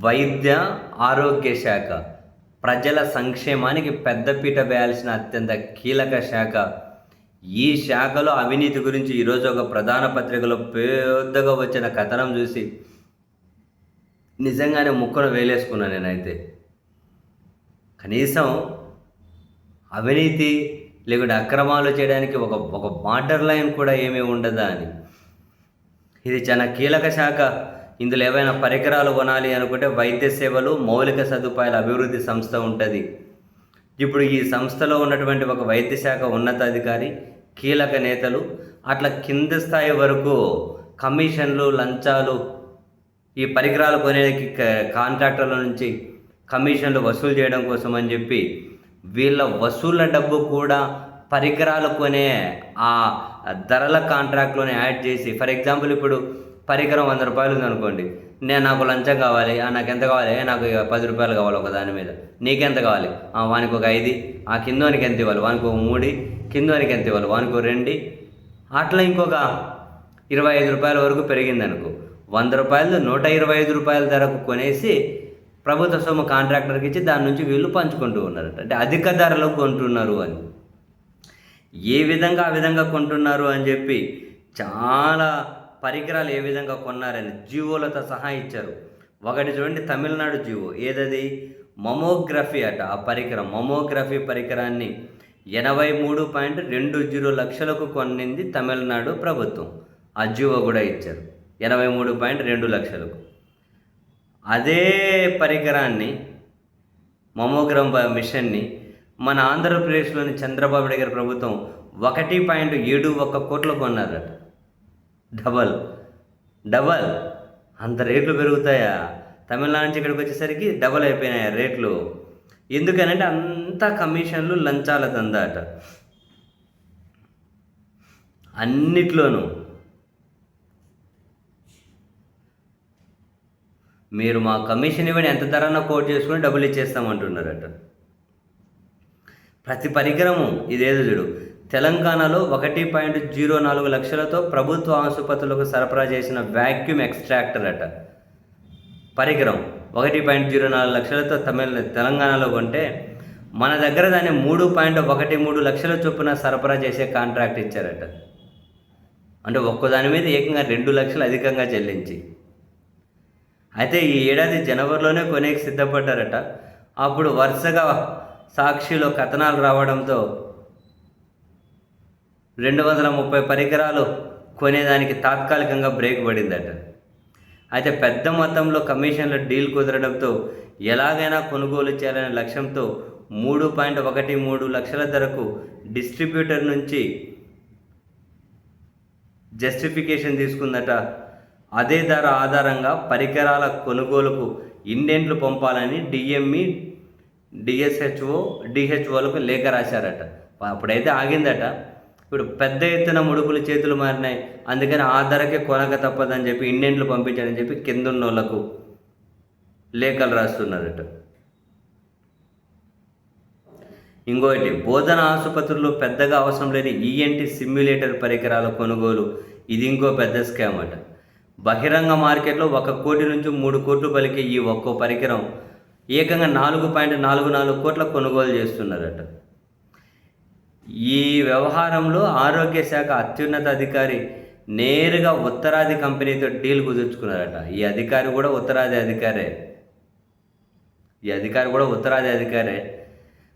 వైద్య ఆరోగ్య శాఖ ప్రజల సంక్షేమానికి పెద్దపీట వేయాల్సిన అత్యంత కీలక శాఖ. ఈ శాఖలో అవినీతి గురించి ఈరోజు ఒక ప్రధాన పత్రికలో పెద్దగా వచ్చిన కథనం చూసి నిజంగానే ముక్కను వేలేసుకున్నాను నేనైతే. కనీసం అవినీతి లేకుంటే అక్రమాలు చేయడానికి ఒక బార్డర్ లైన్ కూడా ఏమీ ఉండదా అని. ఇది చాలా కీలక శాఖ. ఇందులో ఏవైనా పరికరాలు కొనాలి అనుకుంటే వైద్య సేవలు మౌలిక సదుపాయాల అభివృద్ధి సంస్థ ఉంటుంది. ఇప్పుడు ఈ సంస్థలో ఉన్నటువంటి ఒక వైద్య శాఖ ఉన్నతాధికారి, కీలక నేతలు అట్లా కింద స్థాయి వరకు కమిషన్లు, లంచాలు, ఈ పరికరాలు కొనేకి కాంట్రాక్టర్ల నుంచి కమిషన్లు వసూలు చేయడం కోసం అని చెప్పి వీళ్ళ వసూళ్ళ డబ్బు కూడా పరికరాలు కొనే ఆ ధరల కాంట్రాక్ట్లోనే యాడ్ చేసి, ఫర్ ఎగ్జాంపుల్ ఇప్పుడు పరికరం 100 రూపాయలు ఉందనుకోండి, నాకు లంచం కావాలి, నాకు ఎంత కావాలి, నాకు 10 రూపాయలు కావాలి ఒక దాని మీద, నీకెంత కావాలి, వానికి ఒక 5, ఆ కిందోనికి ఎంత ఇవ్వాలి, వానికి ఒక 3, కిందోనికి ఎంత ఇవ్వాలి, వానికి ఒక 2, అట్లా ఇంకొక 25 రూపాయల వరకు పెరిగిందనుకో, 100 రూపాయలు 125 రూపాయల ధరకు కొనేసి ప్రభుత్వ సొమ్ము కాంట్రాక్టర్కి ఇచ్చి దాని నుంచి వీళ్ళు పంచుకుంటూ ఉన్నారట. అంటే అధిక ధరలో కొంటున్నారు అని. ఏ విధంగా ఆ విధంగా కొంటున్నారు అని చెప్పి చాలా పరికరాలు ఏ విధంగా కొన్నారని జీవోలతో సహా ఇచ్చారు. ఒకటి చూడండి, తమిళనాడు జీవో, ఏదది మమోగ్రఫీ అట. ఆ పరికరం, మమోగ్రఫీ పరికరాన్ని 83.20 లక్షలకు కొన్నింది తమిళనాడు ప్రభుత్వం. ఆ జీవో కూడా ఇచ్చారు 83.2 లక్షలకు. అదే పరికరాన్ని, మమోగ్రామ్ మిషన్ని మన ఆంధ్రప్రదేశ్లోని చంద్రబాబు నాయుడు గారి ప్రభుత్వం 1.71 కోట్లు కొన్నారట. డబల్ అంత రేట్లు పెరుగుతాయా? తమిళనాడు నుంచి ఇక్కడికి వచ్చేసరికి డబల్ అయిపోయినాయి రేట్లు. ఎందుకనంటే అంతా కమిషన్లు, లంచాల దందా అట. అన్నిట్లోనూ మీరు మా కమిషన్ ఇవ్వండి, ఎంత ధరన కోట్ చేసుకుని డబ్బులు ఇచ్చేస్తామంటున్నారట. ప్రతి పరికరము ఇదేదో చూడు, తెలంగాణలో 1.04 లక్షలతో ప్రభుత్వ ఆసుపత్రులకు సరఫరా చేసిన వ్యాక్యూమ్ ఎక్స్ట్రాక్టర్ అట. పరికరం 1.04 లక్షలతో తెలంగాణలో కొంటే మన దగ్గర దాన్ని 3.13 లక్షల చొప్పున సరఫరా చేసే కాంట్రాక్ట్ ఇచ్చారట. అంటే ఒక్కదాని మీద ఏకంగా 2 లక్షలు అధికంగా చెల్లించి. అయితే ఈ ఏడాది జనవరిలోనే కొనేకి సిద్ధపడ్డారట. అప్పుడు వరుసగా సాక్షిలో కథనాలు రావడంతో 230 పరికరాలు కొనేదానికి తాత్కాలికంగా బ్రేక్ పడిందట. అయితే పెద్ద మొత్తంలో కమిషన్ల డీల్ కుదరడంతో ఎలాగైనా కొనుగోలు చేయాలనే లక్ష్యంతో 3.13 లక్షల ధరకు డిస్ట్రిబ్యూటర్ నుంచి జస్టిఫికేషన్ తీసుకుందట. అదే ధర ఆధారంగా పరికరాల కొనుగోలుకు ఇండెంట్లు పంపాలని డిఎంఈ, డిహెచ్ఓలకు లేఖ రాశారట. అప్పుడైతే ఆగిందట. ఇప్పుడు పెద్ద ఎత్తున ముడుపులు చేతులు మారినాయి, అందుకని ఆ ధరకే కొనక తప్పదని చెప్పి ఇండెంట్లు పంపించాలని చెప్పి కిందున్న వాళ్ళకు లేఖలు రాస్తున్నారట. ఇంకోటి, బోధన ఆసుపత్రుల్లో పెద్దగా అవసరం లేని ఈఎన్టీ సిమ్యులేటర్ పరికరాల కొనుగోలు, ఇది ఇంకో పెద్ద స్కామ్ అట. బహిరంగ మార్కెట్లో 1 కోటి నుంచి 3 కోట్లు పలికే ఈ ఒక్కో పరికరం ఏకంగా 4.44 కోట్ల కొనుగోలు చేస్తున్నారట. ఈ వ్యవహారంలో ఆరోగ్య శాఖ అత్యున్నత అధికారి నేరుగా ఉత్తరాది కంపెనీతో డీల్ కుదుర్చుకున్నారట. ఈ అధికారి కూడా ఉత్తరాది అధికారే.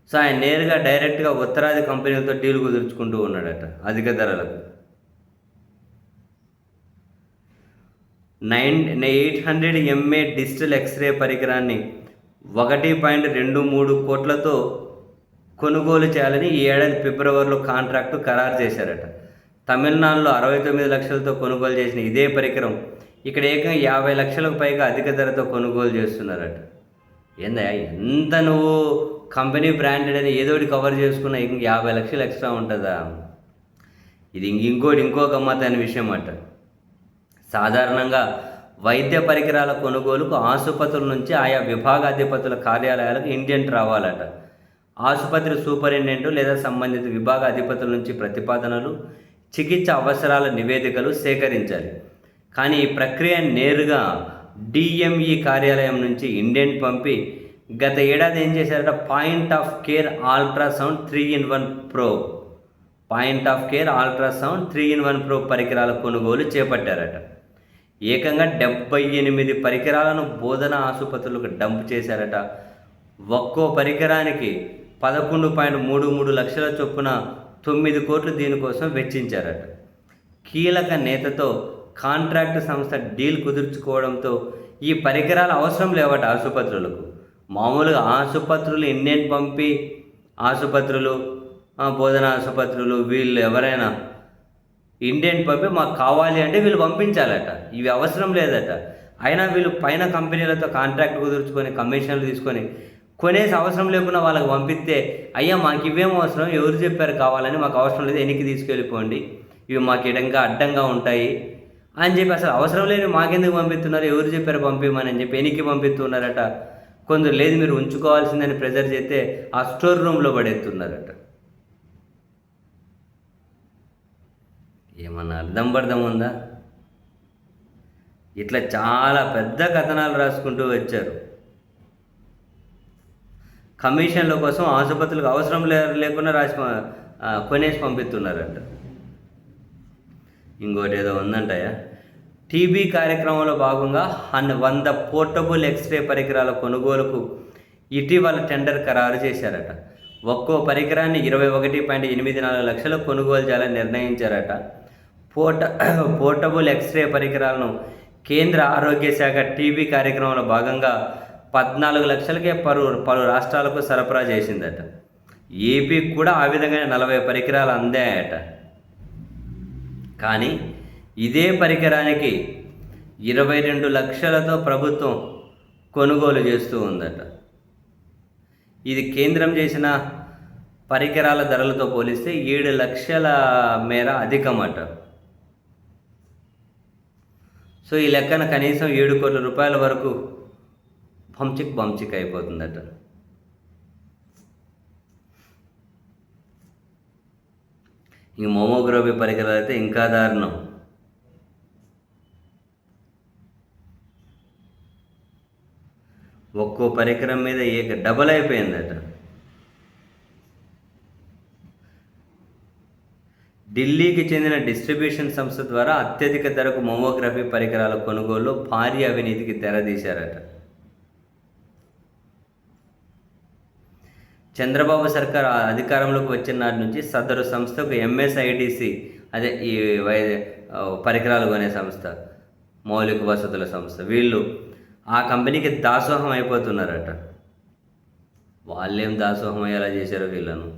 సో ఆయన నేరుగా డైరెక్ట్గా ఉత్తరాది కంపెనీలతో డీల్ కుదుర్చుకుంటూ ఉన్నాడట అధిక ధరలకు. 800 MA డిజిటల్ ఎక్స్రే పరికరాన్ని 1.23 కోట్లతో కొనుగోలు చేయాలని ఈ ఏడాది ఫిబ్రవరిలో కాంట్రాక్టు ఖరారు చేశారట. తమిళనాడులో 69 లక్షలతో కొనుగోలు చేసిన ఇదే పరికరం ఇక్కడ ఏకంగా 50 లక్షలకు పైగా అధిక ధరతో కొనుగోలు చేస్తున్నారట. ఎంత నువ్వు కంపెనీ బ్రాండెడ్ అని ఏదోటి కవర్ చేసుకున్నా ఇంక 50 లక్షలు ఎక్స్ట్రా ఉంటుందా? ఇది ఇంకో గమ్మత్తైన విషయం అట. సాధారణంగా వైద్య పరికరాల కొనుగోలుకు ఆసుపత్రుల నుంచి ఆయా విభాగాధిపతుల కార్యాలయాలకు ఇండెంట్ రావాలట. ఆసుపత్రి సూపరింటెండెంట్ లేదా సంబంధిత విభాగ అధిపతుల నుంచి ప్రతిపాదనలు, చికిత్స అవసరాల నివేదికలు సేకరించాలి. కానీ ఈ ప్రక్రియ నేరుగా డిఎంఈ కార్యాలయం నుంచి ఇండియన్ పంపి గత ఏడాది ఏం చేశారట, point of care ultrasound 3-in-1 pro పరికరాల కొనుగోలు చేపట్టారట. ఏకంగా 78 పరికరాలను బోధనా ఆసుపత్రులకు డంప్ చేశారట. ఒక్కో పరికరానికి 11.33 లక్షల చొప్పున 9 కోట్లు దీనికోసం వెచ్చించారట. కీలక నేతతో కాంట్రాక్టు సంస్థ డీల్ కుదుర్చుకోవడంతో ఈ పరికరాలు అవసరం లేవట ఆసుపత్రులకు. మామూలుగా ఆసుపత్రులు, ఇండియన్ పంపి ఆసుపత్రులు, బోధనా ఆసుపత్రులు, వీళ్ళు ఎవరైనా ఇండియన్ పంపి మాకు కావాలి అంటే వీళ్ళు పంపించాలట. ఇవి అవసరం లేదట. అయినా వీళ్ళు పైన కంపెనీలతో కాంట్రాక్ట్ కుదుర్చుకొని కమిషన్లు తీసుకొని కొనేసి అవసరం లేకుండా వాళ్ళకి పంపిస్తే, అయ్యా మాకు ఇవేం అవసరం, ఎవరు చెప్పారు కావాలని, మాకు అవసరం లేదు, ఎన్నికి తీసుకెళ్ళిపోండి, ఇవి మాకు ఇడంగా అడ్డంగా ఉంటాయి అని చెప్పి, అసలు అవసరం లేని మాకెందుకు పంపిస్తున్నారు, ఎవరు చెప్పారు పంపిమని అని చెప్పి ఎనికి పంపిస్తున్నారట. కొందరు లేదు మీరు ఉంచుకోవాల్సిందని ప్రెజర్ చేస్తే ఆ స్టోర్ రూమ్లో పడేస్తున్నారట. ఏమన్నా అర్థం ఉందా? ఇట్లా చాలా పెద్ద కథనాలు రాసుకుంటూ వచ్చారు. కమిషన్ల కోసం ఆసుపత్రులకు అవసరం లేకుండా కొనేసి పంపిస్తున్నారంట. ఇంకోటి ఏదో ఉందంటయా, టీబీ కార్యక్రమంలో భాగంగా 100 పోర్టబుల్ ఎక్స్రే పరికరాల కొనుగోలుకు ఇటీవల టెండర్ ఖరారు చేశారట. ఒక్కో పరికరాన్ని 21.84 లక్షలు కొనుగోలు చేయాలని నిర్ణయించారట. పోర్టబుల్ ఎక్స్రే పరికరాలను కేంద్ర ఆరోగ్య శాఖ టీబీ కార్యక్రమంలో భాగంగా 14 లక్షలకే పలు రాష్ట్రాలకు సరఫరా చేసిందట. ఏపీకి కూడా ఆ విధంగానే 40 పరికరాలు అందాయట. కానీ ఇదే పరికరానికి 22 లక్షలతో ప్రభుత్వం కొనుగోలు చేస్తూ ఉందట. ఇది కేంద్రం చేసిన పరికరాల ధరలతో పోలిస్తే 7 లక్షల మేర అధికమట. సో ఈ లెక్కన కనీసం 7 కోట్ల రూపాయల వరకు బంచిక్ అయిపోతుందట. ఈ మోమోగ్రఫీ పరికరాలు అయితే ఇంకా దారుణం. ఒక్కో పరికరం మీద డబల్ అయిపోయిందట. ఢిల్లీకి చెందిన డిస్ట్రిబ్యూషన్ సంస్థ ద్వారా అత్యధిక ధరకు మోమోగ్రఫీ పరికరాల కొనుగోలులో భారీ అవినీతికి తెరదీశారట. చంద్రబాబు సర్కార్ అధికారంలోకి వచ్చిన నాటి నుంచి సదరు సంస్థకు ఎంఎస్ఐడిసి, అదే ఈ పరికరాలు కొనే సంస్థ, మౌలిక వసతుల సంస్థ, వీళ్ళు ఆ కంపెనీకి దాసోహం అయిపోతున్నారట. వాళ్ళేం దాసోహం అయ్యేలా చేశారో వీళ్ళను.